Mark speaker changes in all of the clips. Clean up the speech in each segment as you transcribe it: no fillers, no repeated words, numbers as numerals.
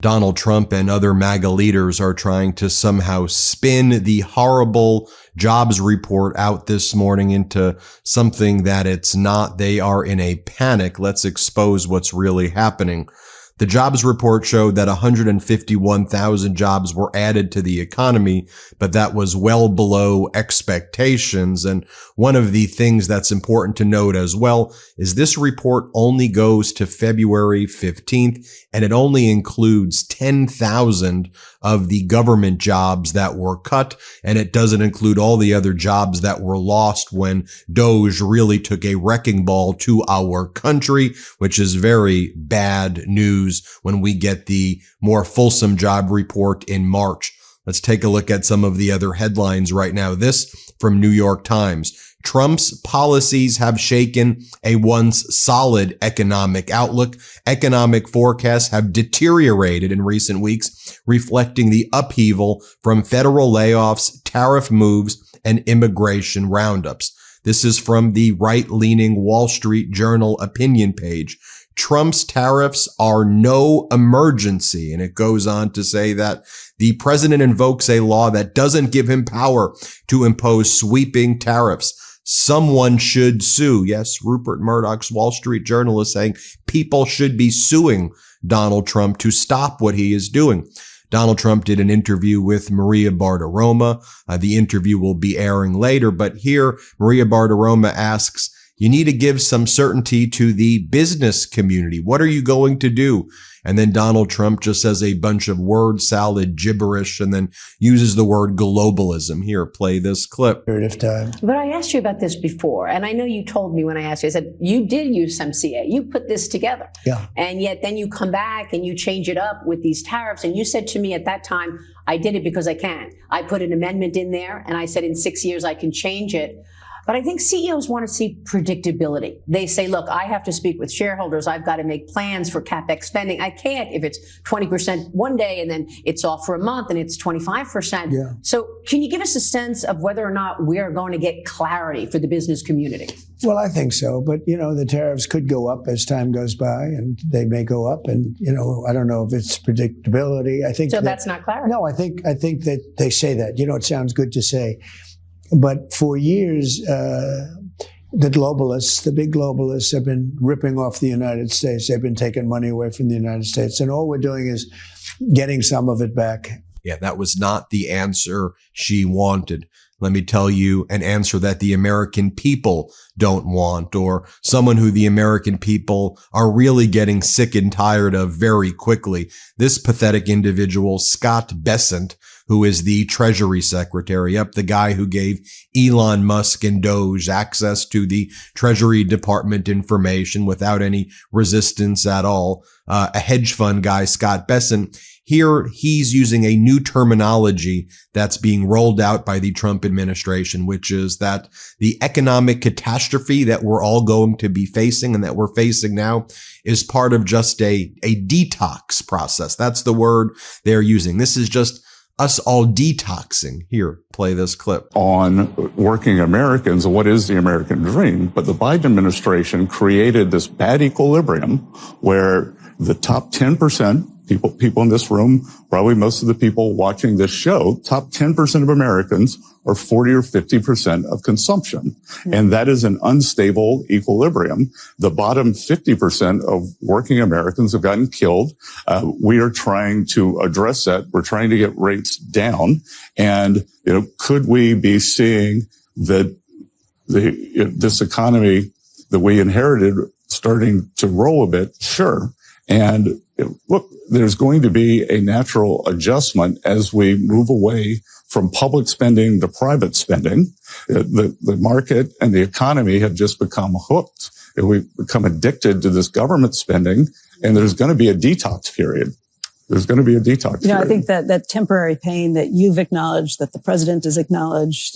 Speaker 1: Donald Trump and other MAGA leaders are trying to somehow spin the horrible jobs report out this morning into something that it's not. They are in a panic. Let's expose what's really happening. The jobs report showed that 151,000 jobs were added to the economy, but that was well below expectations. And one of the things that's important to note as well is this report only goes to February 15th, and it only includes 10,000 of the government jobs that were cut, and it doesn't include all the other jobs that were lost when DOGE really took a wrecking ball to our country, which is very bad news when we get the more fulsome job report in March. Let's take a look at some of the other headlines right now. This from New York Times. Trump's policies have shaken a once solid economic outlook. Economic forecasts have deteriorated in recent weeks, reflecting the upheaval from federal layoffs, tariff moves, and immigration roundups. This is from the right-leaning Wall Street Journal opinion page. Trump's tariffs are no emergency. And it goes on to say that the president invokes a law that doesn't give him power to impose sweeping tariffs. Someone should sue. Yes, Rupert Murdoch's Wall Street Journal is saying people should be suing Donald Trump to stop what he is doing. Donald Trump did an interview with Maria Bartiromo. The interview will be airing later, but here Maria Bartiromo asks, you need to give some certainty to the business community. What are you going to do? And then Donald Trump just says a bunch of word salad gibberish and then uses the word globalism. Here, play this clip.
Speaker 2: Period of time.
Speaker 3: But I asked you about this before, and I know you told me when I asked you, I said, you did use some CA. You put this together.
Speaker 2: Yeah.
Speaker 3: And yet then you come back and you change it up with these tariffs. And you said to me at that time, I did it because I can. I put an amendment in there, and I said in 6 years I can change it. But I think CEOs want to see predictability. They say, look, I have to speak with shareholders. I've got to make plans for CapEx spending. I can't if it's 20% one day and then it's off for a month and it's 25%.
Speaker 2: Yeah.
Speaker 3: So can you give us a sense of whether or not we are going to get clarity for the business community?
Speaker 2: Well, I think so. But, the tariffs could go up as time goes by, and they may go up. And, I don't know if it's predictability. I think
Speaker 3: so. That's not clarity.
Speaker 2: No, I think that they say that. It sounds good to say. But for years, the globalists, the big globalists, have been ripping off the United States. They've been taking money away from the United States. And all we're doing is getting some of it back.
Speaker 1: Yeah, that was not the answer she wanted. Let me tell you an answer that the American people don't want, or someone who the American people are really getting sick and tired of very quickly. This pathetic individual, Scott Bessent, who is the Treasury Secretary, the guy who gave Elon Musk and DOGE access to the Treasury Department information without any resistance at all. A hedge fund guy, Scott Bessent. Here, he's using a new terminology that's being rolled out by the Trump administration, which is that the economic catastrophe that we're all going to be facing and that we're facing now is part of just a detox process. That's the word they're using. This is just us all detoxing. Here, play this clip.
Speaker 4: On working Americans, what is the American dream? But the Biden administration created this bad equilibrium where the top 10%, people in this room, probably most of the people watching this show, top 10% of Americans are 40 or 50% of consumption. And that is an unstable equilibrium. The bottom 50% of working Americans have gotten killed. We are trying to address that. We're trying to get rates down. And, could we be seeing that this economy that we inherited starting to roll a bit? Sure. And look, there's going to be a natural adjustment as we move away from public spending to private spending. The market and the economy have just become hooked. We've become addicted to this government spending, and there's going to be a detox period. There's going to be a detox period.
Speaker 5: I think that temporary pain that you've acknowledged, that the president has acknowledged,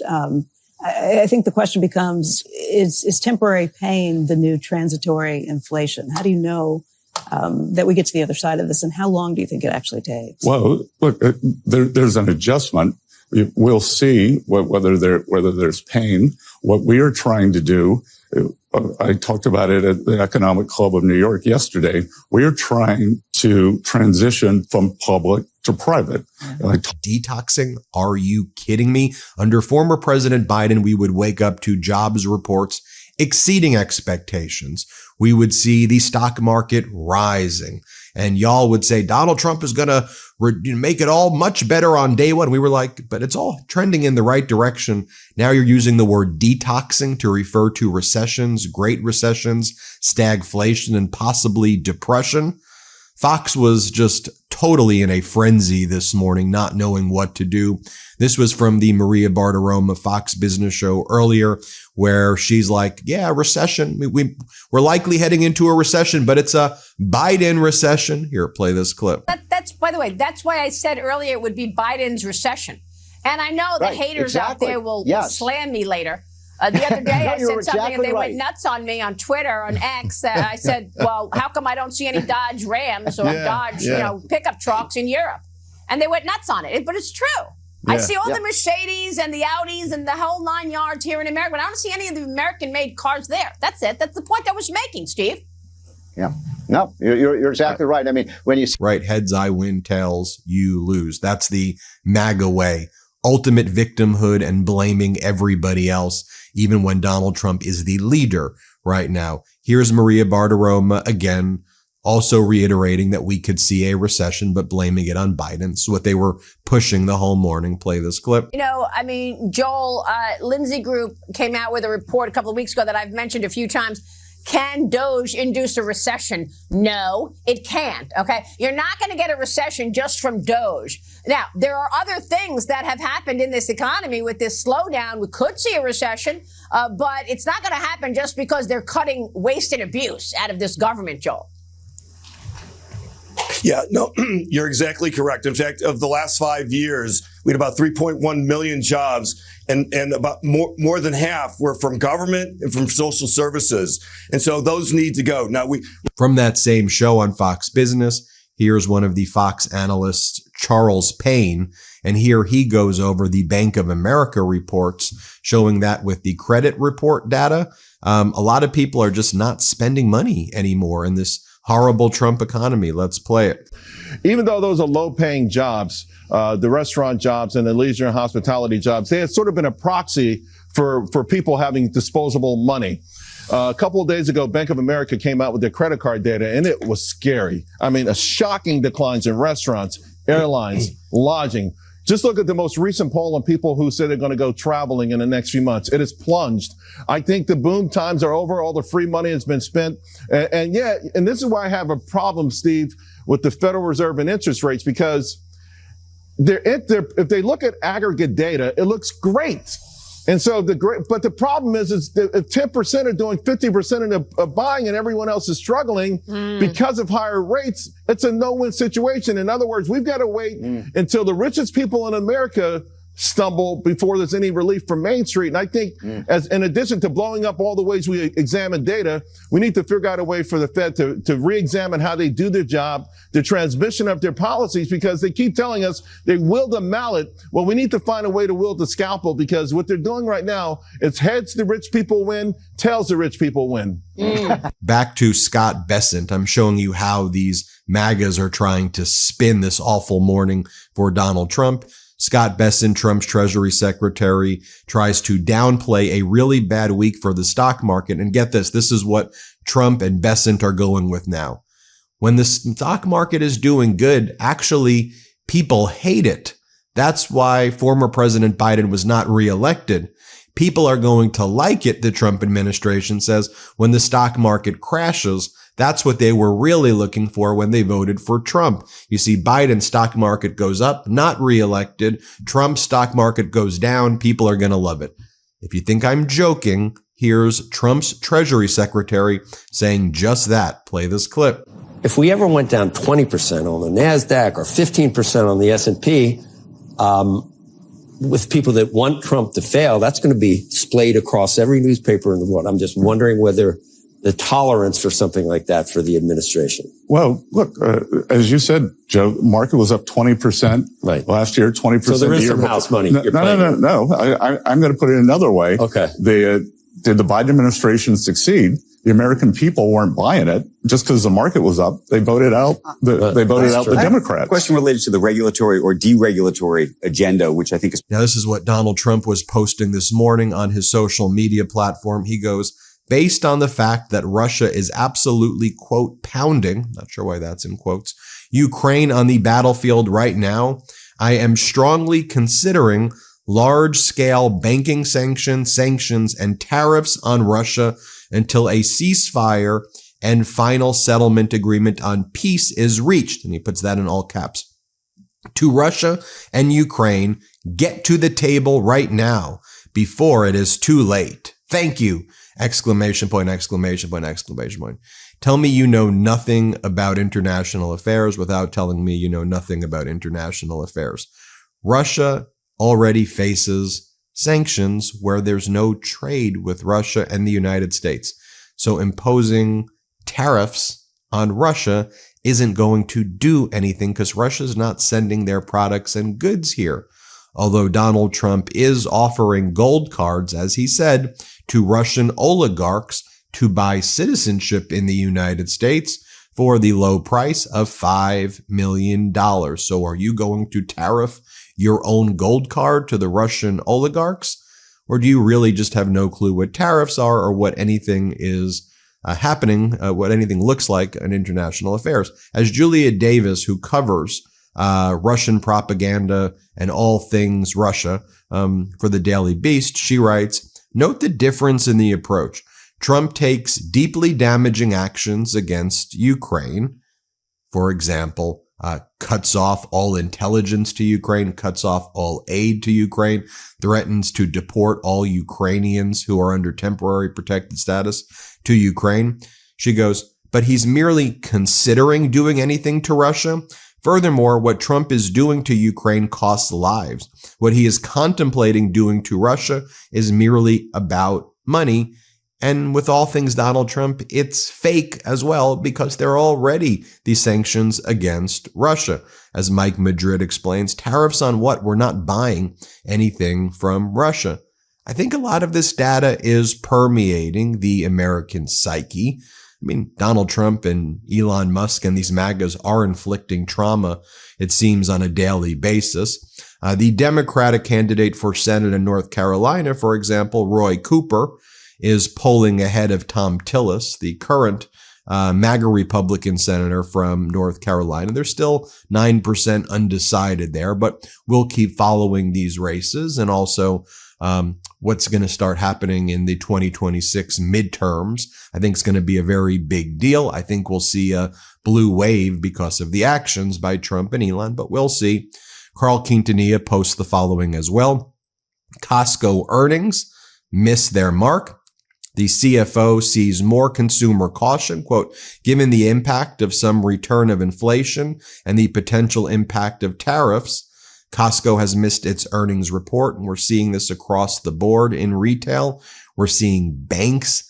Speaker 5: I think the question becomes, is temporary pain the new transitory inflation? How do you know that we get to the other side of this, and how long do you think it actually takes?
Speaker 4: Well, look, there's an adjustment. We'll see whether there's pain. What we are trying to do I talked about it at the Economic Club of New York yesterday. We are trying to transition from public to private.
Speaker 1: Detoxing? Are you kidding me? Under former President Biden, we would wake up to jobs reports exceeding expectations. We would see the stock market rising. And y'all would say, Donald Trump is going to make it all much better on day one. We were like, but it's all trending in the right direction. Now you're using the word detoxing to refer to recessions, great recessions, stagflation, and possibly depression. Fox was just totally in a frenzy this morning, not knowing what to do. This was from the Maria Bartiromo Fox Business Show earlier, where she's like, yeah, recession. We're likely heading into a recession, but it's a Biden recession. Here, play this clip.
Speaker 3: That's, by the way, that's why I said earlier it would be Biden's recession. And I know the haters out there will slam me later. The other day I said something and they went nuts on me on Twitter, on X. I said, well, how come I don't see any Dodge Rams or Dodge, pickup trucks in Europe? And they went nuts on it. But it's true. I see all the Mercedes and the Audis and the whole 9 yards here in America, but I don't see any of the American-made cars there. That's it. That's the point I was making, Steve.
Speaker 6: Yeah. No, you're exactly right. I mean, when you...
Speaker 1: Right, heads I win, tails you lose. That's the MAGA way. Ultimate victimhood and blaming everybody else, even when Donald Trump is the leader right now. Here's Maria Bartiromo again, also reiterating that we could see a recession, but blaming it on Biden. It's what they were pushing the whole morning. Play this clip.
Speaker 3: Joel, Lindsay Group came out with a report a couple of weeks ago that I've mentioned a few times. Can Doge induce a recession? No, it can't. Okay. You're not going to get a recession just from Doge. Now, there are other things that have happened in this economy with this slowdown. We could see a recession, but it's not going to happen just because they're cutting waste and abuse out of this government, Joel.
Speaker 7: Yeah, no, you're exactly correct. In fact, of the last 5 years, we had about 3.1 million jobs, and about more than half were from government and from social services. And so those need to go. Now,
Speaker 1: from that same show on Fox Business, here's one of the Fox analysts, Charles Payne, and here he goes over the Bank of America reports showing that with the credit report data, a lot of people are just not spending money anymore in this horrible Trump economy. Let's play it.
Speaker 8: Even though those are low-paying jobs, the restaurant jobs and the leisure and hospitality jobs, they had sort of been a proxy for people having disposable money. A couple of days ago, Bank of America came out with their credit card data, and it was scary. I mean, a shocking declines in restaurants, airlines, lodging. Just look at the most recent poll on people who say they're going to go traveling in the next few months. It has plunged. I think the boom times are over. All the free money has been spent. And this is why I have a problem, Steve, with the Federal Reserve and interest rates, because if they look at aggregate data, it looks great. And so but the problem is if 10% are doing 50% of buying and everyone else is struggling because of higher rates, it's a no-win situation. In other words, we've got to wait until the richest people in America stumble before there's any relief from Main Street. And I think as in addition to blowing up all the ways we examine data, we need to figure out a way for the Fed to re-examine how they do their job, the transmission of their policies, because they keep telling us they wield the mallet. Well, we need to find a way to wield the scalpel, because what they're doing right now is heads the rich people win, tails the rich people win.
Speaker 1: Back to Scott Bessent. I'm showing you how these MAGAs are trying to spin this awful morning for Donald Trump. Scott Bessent, Trump's Treasury Secretary, tries to downplay a really bad week for the stock market. And get this, this is what Trump and Bessent are going with now. When the stock market is doing good, actually, people hate it. That's why former President Biden was not reelected. People are going to like it, the Trump administration says, when the stock market crashes. That's what they were really looking for when they voted for Trump. You see, Biden's stock market goes up, not reelected. Trump's stock market goes down. People are going to love it. If you think I'm joking, here's Trump's Treasury Secretary saying just that. Play this clip.
Speaker 9: If we ever went down 20% on the NASDAQ or 15% on the S&P, with people that want Trump to fail, that's going to be splayed across every newspaper in the world. I'm just wondering whether the tolerance for something like that for the administration.
Speaker 4: Well, look, as you said, Joe, market was up 20% last year, 20%
Speaker 9: so there is
Speaker 4: the year
Speaker 9: some house money.
Speaker 4: No. I'm going to put it another way.
Speaker 9: Okay.
Speaker 4: did the Biden administration succeed? The American people weren't buying it just because the market was up. They voted out the Democrats.
Speaker 10: Question related to the regulatory or deregulatory agenda, which I think is.
Speaker 1: Now, this is what Donald Trump was posting this morning on his social media platform. He goes, based on the fact that Russia is absolutely, quote, pounding, not sure why that's in quotes, Ukraine on the battlefield right now, I am strongly considering large-scale banking sanctions, and tariffs on Russia until a ceasefire and final settlement agreement on peace is reached. And he puts that in all caps. To Russia and Ukraine, get to the table right now before it is too late. Thank you! Exclamation point, exclamation point, exclamation point. Tell me you know nothing about international affairs without telling me you know nothing about international affairs. Russia already faces sanctions where there's no trade with Russia and the United States. So imposing tariffs on Russia isn't going to do anything because Russia's not sending their products and goods here. Although Donald Trump is offering gold cards, as he said, to Russian oligarchs to buy citizenship in the United States for the low price of $5 million. So are you going to tariff your own gold card to the Russian oligarchs? Or do you really just have no clue what tariffs are or what anything is happening, what anything looks like in international affairs? As Julia Davis, who covers Russian propaganda and all things Russia for the Daily Beast, she writes, note the difference in the approach. Trump takes deeply damaging actions against Ukraine. For example, cuts off all intelligence to Ukraine, cuts off all aid to Ukraine, threatens to deport all Ukrainians who are under temporary protected status to Ukraine. She goes, but he's merely considering doing anything to Russia. Furthermore, what Trump is doing to Ukraine costs lives. What he is contemplating doing to Russia is merely about money. And with all things Donald Trump, it's fake as well because there are already these sanctions against Russia. As Mike Madrid explains, tariffs on what? We're not buying anything from Russia. I think a lot of this data is permeating the American psyche. I mean, Donald Trump and Elon Musk and these MAGAs are inflicting trauma, it seems, on a daily basis. The Democratic candidate for Senate in North Carolina, for example, Roy Cooper, is polling ahead of Tom Tillis, the current MAGA Republican senator from North Carolina. There's still 9% undecided there, but we'll keep following these races and also what's going to start happening in the 2026 midterms. I think it's going to be a very big deal. I think we'll see a blue wave because of the actions by Trump and Elon, but we'll see. Carl Quintanilla posts the following as well. Costco earnings miss their mark. The CFO sees more consumer caution, quote, given the impact of some return of inflation and the potential impact of tariffs. Costco has missed its earnings report, and we're seeing this across the board in retail. We're seeing banks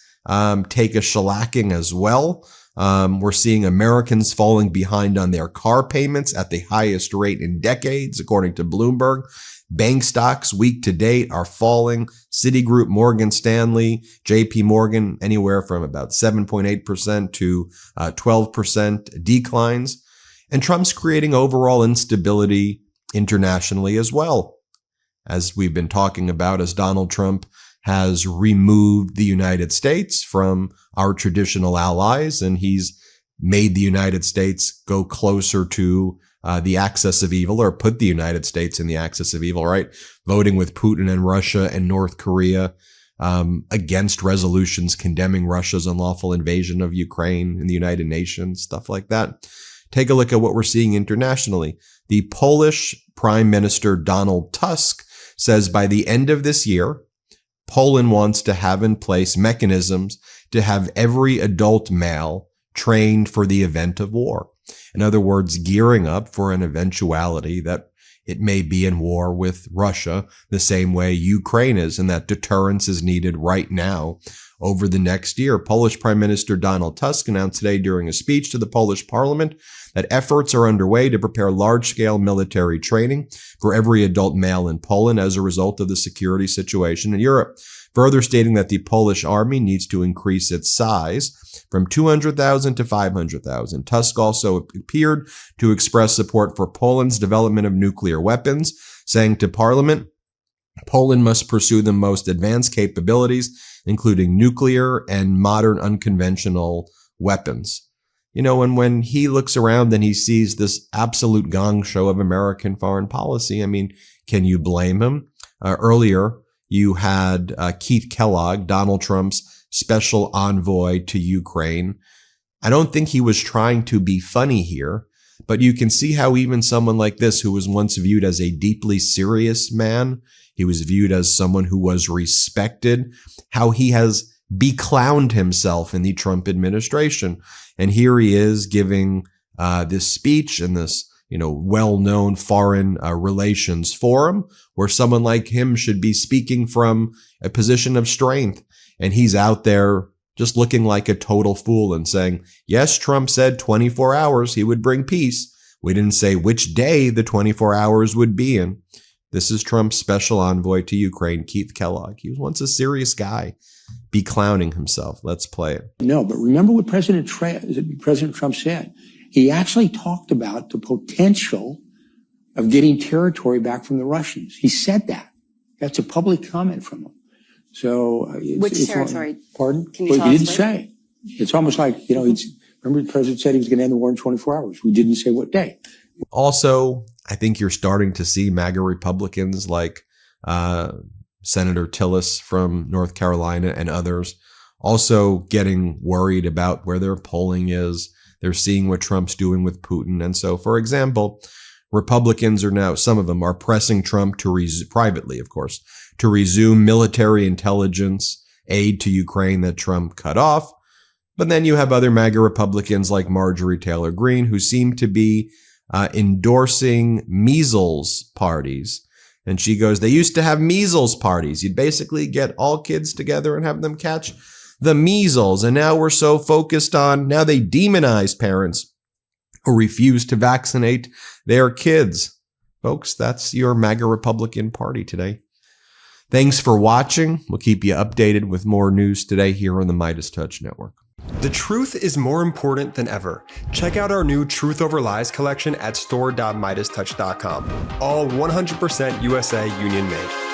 Speaker 1: take a shellacking as well. We're seeing Americans falling behind on their car payments at the highest rate in decades, according to Bloomberg. Bank stocks week to date are falling. Citigroup, Morgan Stanley, JP Morgan, anywhere from about 7.8% to 12% declines. And Trump's creating overall instability internationally as well. As we've been talking about, as Donald Trump has removed the United States from our traditional allies, and he's made the United States go closer to the axis of evil, or put the United States in the axis of evil, right? Voting with Putin and Russia and North Korea against resolutions condemning Russia's unlawful invasion of Ukraine in the United Nations, stuff like that. Take a look at what we're seeing internationally. The Polish Prime Minister Donald Tusk says by the end of this year, Poland wants to have in place mechanisms to have every adult male trained for the event of war. In other words, gearing up for an eventuality that it may be in war with Russia the same way Ukraine is, and that deterrence is needed right now over the next year. Polish Prime Minister Donald Tusk announced today during a speech to the Polish parliament that efforts are underway to prepare large-scale military training for every adult male in Poland as a result of the security situation in Europe. further stating that the Polish army needs to increase its size from 200,000 to 500,000. Tusk also appeared to express support for Poland's development of nuclear weapons, saying to Parliament, Poland must pursue the most advanced capabilities, including nuclear and modern unconventional weapons. And when he looks around and he sees this absolute gong show of American foreign policy, I mean, can you blame him? Earlier, you had Keith Kellogg, Donald Trump's special envoy to Ukraine. I don't think he was trying to be funny here, but you can see how even someone like this, who was once viewed as a deeply serious man, he was viewed as someone who was respected, how he has beclowned himself in the Trump administration. And here he is giving this speech in this, well-known foreign relations forum where someone like him should be speaking from a position of strength. And he's out there just looking like a total fool and saying, yes, Trump said 24 hours he would bring peace. We didn't say which day the 24 hours would be in. This is Trump's special envoy to Ukraine, Keith Kellogg. He was once a serious guy, beclowning himself. Let's play it.
Speaker 11: No, but remember what President Trump said. He actually talked about the potential of getting territory back from the Russians. He said that. That's a public comment from him. So,
Speaker 12: which territory?
Speaker 11: Pardon?
Speaker 12: Can you tell
Speaker 11: He
Speaker 12: us
Speaker 11: didn't say. It's almost like, remember the president said he was going to end the war in 24 hours. We didn't say what day.
Speaker 1: Also, I think you're starting to see MAGA Republicans like Senator Tillis from North Carolina and others also getting worried about where their polling is. They're seeing what Trump's doing with Putin. And so, for example, Republicans are now, some of them are pressing Trump to privately, of course, to resume military intelligence aid to Ukraine that Trump cut off. But then you have other MAGA Republicans like Marjorie Taylor Greene, who seem to be endorsing measles parties. And she goes, they used to have measles parties. You'd basically get all kids together and have them catch the measles. And now we're so focused on, now they demonize parents who refuse to vaccinate their kids. Folks, that's your MAGA Republican Party today. Thanks for watching. We'll keep you updated with more news today here on the MeidasTouch Network.
Speaker 13: The truth is more important than ever. Check out our new Truth Over Lies collection at store.meidastouch.com. All 100% USA union made.